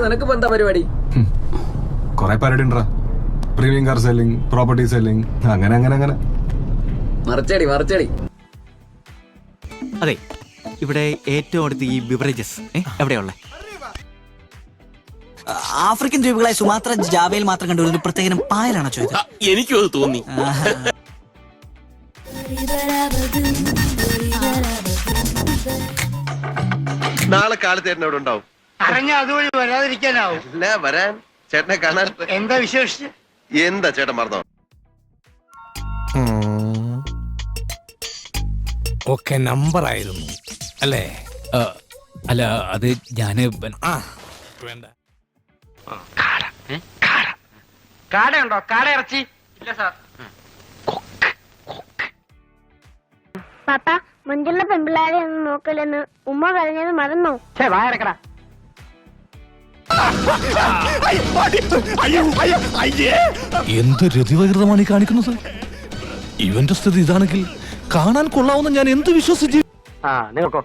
നിനക്ക് എന്താ പരിപാടി? കൊറേ പരിപാടി ഉണ്ടാ. Premium car selling, property selling, അങ്ങനെ അങ്ങനെ അങ്ങനെ. മറച്ചടി. അതെ, ഇവിടെ ഏറ്റവും അടുത്ത് ഈ ബിവറേജസ് എവിടെയുള്ള? ആഫ്രിക്കൻ ദ്വീപുകളായ സുമാത്ര, ജാവയിൽ മാത്രം കണ്ടുവരുന്ന ഒരു പ്രത്യേകം പായലാണോ ചോദിച്ചത്? എനിക്കും അത് തോന്നി. നാളെ കാലത്ത് ചേട്ടൻ എവിടെ ഉണ്ടാവും? അറിഞ്ഞ അതുവഴി വരാതിരിക്കാനാവും. ഇല്ല, വരാൻ ചേട്ടനെ കാണാൻ. എന്താ വിശേഷിച്ച്? എന്താ ചേട്ടൻ മറന്നോ? ഒക്കെ നമ്പറായിരുന്നു അല്ലേ? അല്ല, അത് ഞാന് വേണ്ട. കാടയുണ്ടോ? കാട ഇറച്ചി ഇല്ല സാർ. പാപ്പ, മുഞ്ചുള്ള പെമ്പിള്ളാരെ ഒന്നും നോക്കില്ലെന്ന് ഉമ്മ പറഞ്ഞത് മറന്നോ? വായറക്കടാ. എന്ത് രതിവകൃതമാണ് ഈ കാണിക്കുന്നത്? ഇവന്റെ സ്ഥിതി ഇതാണെങ്കിൽ കാണാൻ കൊള്ളാവുന്ന ഞാൻ എന്ത് വിശ്വസിച്ച്? നിങ്ങൾക്കോ